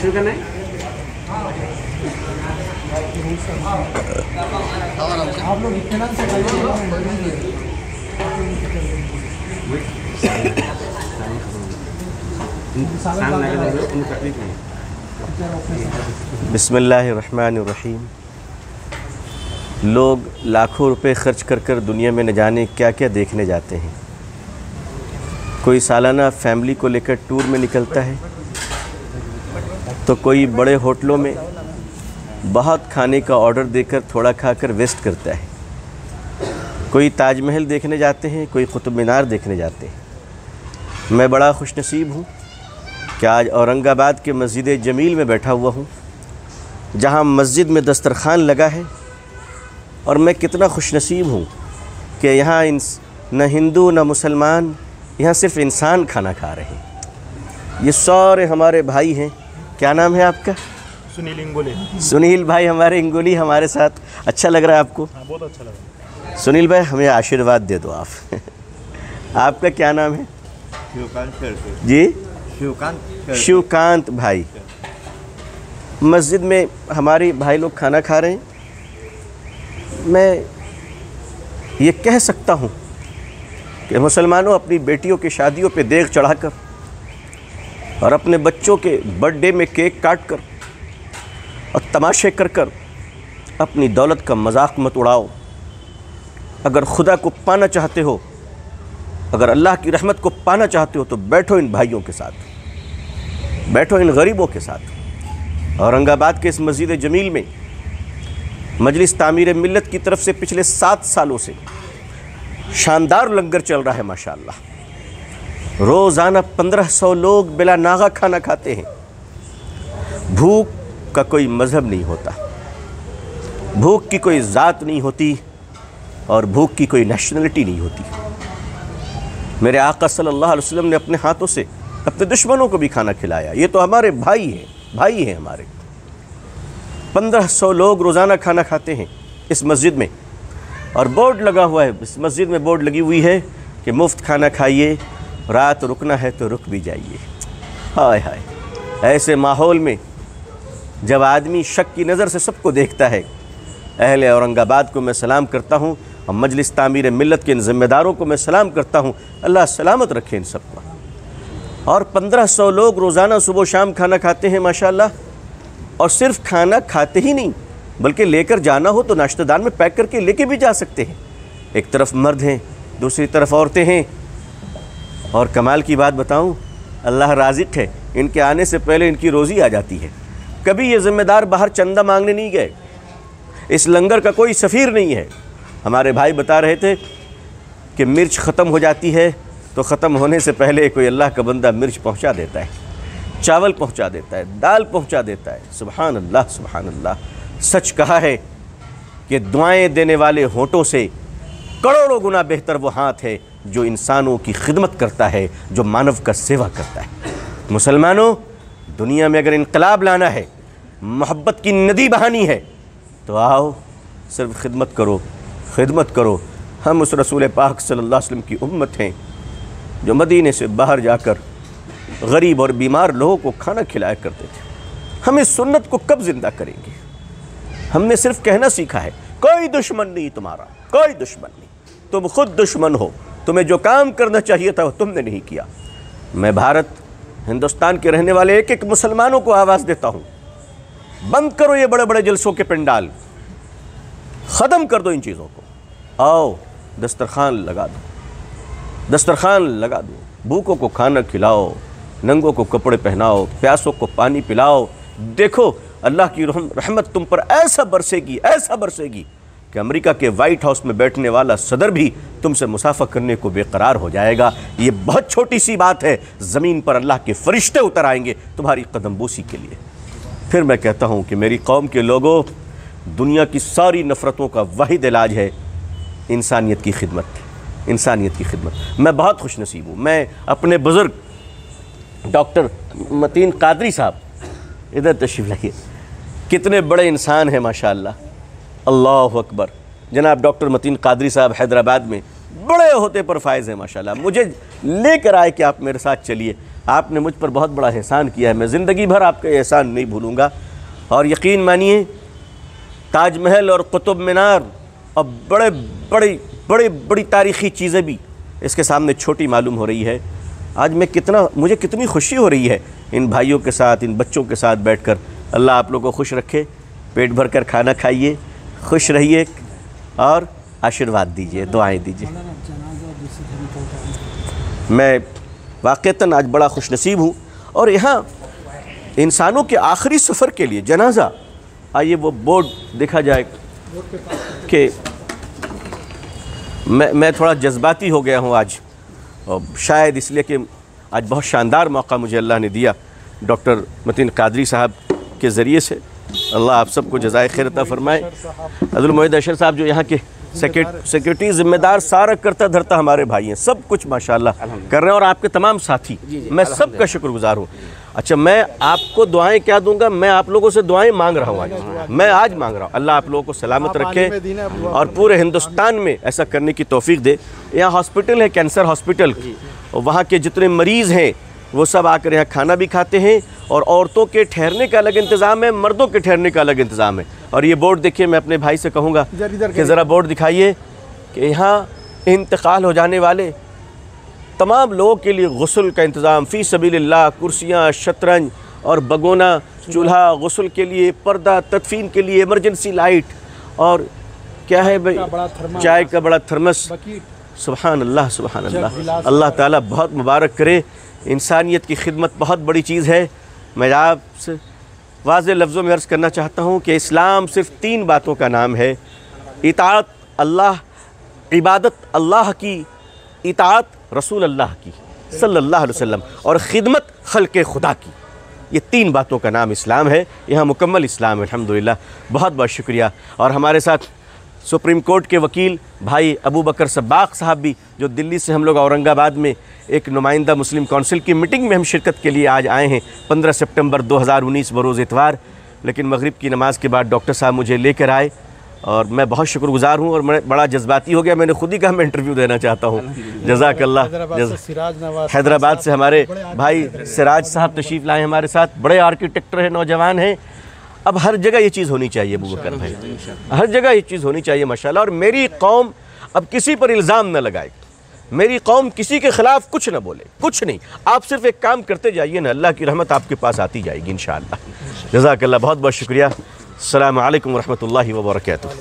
शुरू करना है। आप लोग इत्मीनान से बिस्मिल्लाहिर्रहमानिर्रहीम। लोग लाखों रुपए खर्च कर कर दुनिया में न जाने क्या क्या देखने जाते हैं। कोई सालाना फैमिली को लेकर टूर में निकलता है, तो कोई बड़े होटलों में बहुत खाने का ऑर्डर देकर थोड़ा खाकर वेस्ट करता है। कोई ताजमहल देखने जाते हैं, कोई कुतुब मीनार देखने जाते हैं। मैं बड़ा खुशनसीब हूँ कि आज औरंगाबाद के मस्जिद जमील में बैठा हुआ हूँ, जहाँ मस्जिद में दस्तरखान लगा है। और मैं कितना खुशनसीब हूँ कि यहाँ न हिंदू न मुसलमान, यहाँ सिर्फ इंसान खाना खा रहे हैं। ये सारे हमारे भाई हैं। क्या नाम है आपका? सुनील इंगोली। सुनील भाई हमारे इंगोली हमारे साथ। अच्छा लग रहा है आपको? हाँ, बहुत अच्छा लगा। सुनील भाई हमें आशीर्वाद दे दो आप। आपका क्या नाम है? शिवकांत जी, शिवकांत भाई। मस्जिद में हमारे भाई लोग खाना खा रहे हैं। मैं ये कह सकता हूँ कि मुसलमानों अपनी बेटियों की शादियों पे देग चढ़ाकर और अपने बच्चों के बर्थडे में केक काट कर और तमाशे कर कर अपनी दौलत का मजाक मत उड़ाओ। अगर खुदा को पाना चाहते हो, अगर अल्लाह की रहमत को पाना चाहते हो, तो बैठो इन भाइयों के साथ, बैठो इन गरीबों के साथ। औरंगाबाद के इस मस्जिद जमील में मजलिस तामीर मिल्लत की तरफ से पिछले 7 सालों से शानदार लंगर चल रहा है माशाअल्लाह। रोज़ाना 1500 लोग बिला नागा खाना खाते हैं। भूख का कोई मज़हब नहीं होता, भूख की कोई ज़ात नहीं होती और भूख की कोई नेशनलिटी नहीं होती। मेरे आका सल्लल्लाहु अलैहि वसल्लम ने अपने हाथों से अपने दुश्मनों को भी खाना खिलाया। ये तो हमारे भाई हैं, भाई हैं हमारे। 1500 लोग रोज़ाना खाना खाते हैं इस मस्जिद में। और बोर्ड लगा हुआ है, इस मस्जिद में बोर्ड लगी हुई है कि मुफ्त खाना खाइए, रात रुकना है तो रुक भी जाइए। हाय हाय, ऐसे माहौल में जब आदमी शक की नज़र से सबको देखता है, अहले औरंगाबाद को मैं सलाम करता हूँ और मजलिस तामीर मिल्लत के इन ज़िम्मेदारों को मैं सलाम करता हूँ। अल्लाह सलामत रखे इन सबको। और 1500 लोग रोज़ाना सुबह शाम खाना खाते हैं माशाअल्लाह। और सिर्फ खाना खाते ही नहीं, बल्कि लेकर जाना हो तो नाश्तेदान में पैक करके लेके भी जा सकते हैं। एक तरफ मर्द हैं, दूसरी तरफ औरतें हैं। और कमाल की बात बताऊं, अल्लाह राज़िक़ है, इनके आने से पहले इनकी रोज़ी आ जाती है। कभी ये ज़िम्मेदार बाहर चंदा मांगने नहीं गए। इस लंगर का कोई सफ़ीर नहीं है। हमारे भाई बता रहे थे कि मिर्च ख़त्म हो जाती है तो ख़त्म होने से पहले कोई अल्लाह का बंदा मिर्च पहुँचा देता है, चावल पहुँचा देता है, दाल पहुँचा देता है। सुबहान अल्लाह, सुबहान अल्लाह। सच कहा है कि दुआएं देने वाले होठों से करोड़ों गुना बेहतर वो हाथ है जो इंसानों की खिदमत करता है, जो मानव का सेवा करता है। मुसलमानों, दुनिया में अगर इनकलाब लाना है, मोहब्बत की नदी बहानी है, तो आओ सिर्फ खिदमत करो, खिदमत करो। हम उस रसूल पाक सल्लल्लाहु अलैहि वसल्लम की उम्मत हैं जो मदीने से बाहर जाकर गरीब और बीमार लोगों को खाना खिलाया करते थे। हम इस सुन्नत को कब ज़िंदा करेंगे? हमने सिर्फ कहना सीखा है, कोई दुश्मन नहीं तुम्हारा, कोई दुश्मन नहीं, तुम खुद दुश्मन हो। तुम्हें जो काम करना चाहिए था वो तुमने नहीं किया। मैं भारत हिंदुस्तान के रहने वाले एक एक मुसलमानों को आवाज़ देता हूँ, बंद करो ये बड़े बड़े जलसों के पंडाल, ख़त्म कर दो इन चीज़ों को। आओ दस्तरखान लगा दो, दस्तरखान लगा दो, भूखों को खाना खिलाओ, नंगों को कपड़े पहनाओ, प्यासों को पानी पिलाओ। देखो अल्लाह की रहमत तुम पर ऐसा बरसेगी, ऐसा बरसेगी कि अमेरिका के वाइट हाउस में बैठने वाला सदर भी तुमसे मुसाफा करने को बेकरार हो जाएगा। ये बहुत छोटी सी बात है, ज़मीन पर अल्लाह के फरिश्ते उतर आएंगे तुम्हारी कदमबोसी के लिए। फिर मैं कहता हूँ कि मेरी कौम के लोगों, दुनिया की सारी नफ़रतों का वाहिद इलाज है इंसानियत की खिदमत, इंसानियत की खिदमत। मैं बहुत खुशनसीब हूँ। मैं अपने बुज़ुर्ग डॉक्टर मतीन कादरी साहब, इधर तशरीफ़ लाइए, कितने बड़े इंसान हैं माशाअल्लाह, अल्लाह अकबर। जनाब डॉक्टर मतीन कादरी साहब हैदराबाद में बड़े होते पर फायज़ हैं माशाल्लाह। मुझे लेकर आए कि आप मेरे साथ चलिए। आपने मुझ पर बहुत बड़ा एहसान किया है, मैं ज़िंदगी भर आपका एहसान नहीं भूलूँगा। और यकीन मानिए ताजमहल और कुतुब मीनार और बड़ी तारीख़ी चीज़ें भी इसके सामने छोटी मालूम हो रही है। आज मुझे कितनी खुशी हो रही है इन भाइयों के साथ, इन बच्चों के साथ बैठकर। अल्लाह आप लोगों को खुश रखे, पेट भर कर खाना खाइए, खुश रहिए और आशीर्वाद दीजिए, दुआएं दीजिए। मैं वाक़तन आज बड़ा खुशनसीब हूँ। और यहाँ इंसानों के आखिरी सफ़र के लिए जनाजा, आइए वो बोर्ड देखा जाए कि मैं थोड़ा जज्बाती हो गया हूँ आज, और शायद इसलिए कि आज बहुत शानदार मौका मुझे अल्लाह ने दिया डॉक्टर मतीन कादरी साहब के ज़रिए से। अल्लाह आप सबको जज़ाए खैर अता फ़रमाए। अब्दुल मोहिद अशर साहब जो यहाँ के सेक्रेटरी ज़िम्मेदार, सारा करता धरता हमारे भाई हैं, सब कुछ माशाल्लाह कर रहे हैं। और आपके तमाम साथी, मैं सबका शुक्रगुज़ार हूँ। अच्छा, मैं आपको दुआएं क्या दूंगा, मैं आप लोगों से दुआएं मांग रहा हूँ आज। मैं आज मांग रहा हूँ अल्लाह आप लोगों को सलामत रखे और पूरे हिंदुस्तान में ऐसा करने की तौफीक दे। यहाँ हॉस्पिटल है, कैंसर हॉस्पिटल, वहाँ के जितने मरीज़ हैं वो सब आकर यहाँ खाना भी खाते हैं। और औरतों के ठहरने का अलग इंतज़ाम है, मर्दों के ठहरने का अलग इंतज़ाम है। और ये बोर्ड देखिए, मैं अपने भाई से कहूँगा कि ज़रा बोर्ड दिखाइए कि यहाँ इंतकाल हो जाने वाले तमाम लोगों के लिए गुस्ल का इंतज़ाम, फ़ी सबीलिल्लाह, कुर्सियाँ, शतरंज और बगोना, चूल्हा, गुस्ल के लिए पर्दा, तदफीन के लिए इमरजेंसी लाइट, और क्या है भाई, चाय का बड़ा थर्मस। सुभान अल्लाह, सुभान अल्लाह। अल्लाह ताला बहुत मुबारक करे। इंसानियत की खिदमत बहुत बड़ी चीज़ है। मैं आपसे वाज़ेह लफ्ज़ों में अर्ज़ करना चाहता हूँ कि इस्लाम सिर्फ़ 3 बातों का नाम है: इताअत अल्लाह, इबादत अल्लाह की, इताअत रसूल अल्लाह की सल्लल्लाहु अलैहि वसल्लम, और ख़िदमत खल्क़े खुदा की। ये 3 बातों का नाम इस्लाम है। यहाँ मुकम्मल इस्लाम है, अल्हम्दुलिल्लाह। बहुत बहुत शुक्रिया। और हमारे साथ सुप्रीम कोर्ट के वकील भाई अबू बकर सब्बाक़ साहब भी, जो दिल्ली से हम लोग औरंगाबाद में एक नुमाइंदा मुस्लिम कौंसिल की मीटिंग में हम शिरकत के लिए आज आए हैं 15 सितंबर 2019 बरोज़ इतवार। लेकिन मगरिब की नमाज़ के बाद डॉक्टर साहब मुझे लेकर आए और मैं बहुत शुक्रगुज़ार हूँ। और मैं बड़ा जज्बाती हो गया, मैंने खुद ही कहा मैं इंटरव्यू देना चाहता हूँ। जज़ाकल्लाह। हैदराबाद से हमारे भाई सिराज साहब तशरीफ़ लाए हमारे साथ, बड़े आर्किटेक्टर हैं, नौजवान हैं। अब हर जगह ये चीज़ होनी चाहिए अबू बकर भाई, हर जगह ये चीज़ होनी चाहिए माशाल्लाह। और मेरी कौम अब किसी पर इल्ज़ाम न लगाए, मेरी कौम किसी के ख़िलाफ़ कुछ न बोले, कुछ नहीं। आप सिर्फ एक काम करते जाइए ना, अल्लाह की रहमत आपके पास आती जाएगी इंशाअल्लाह। जज़ाकल्लाह, बहुत बहुत शुक्रिया। अस्सलामु अलैकुम व रहमतुल्लाहि व बरकातुहू।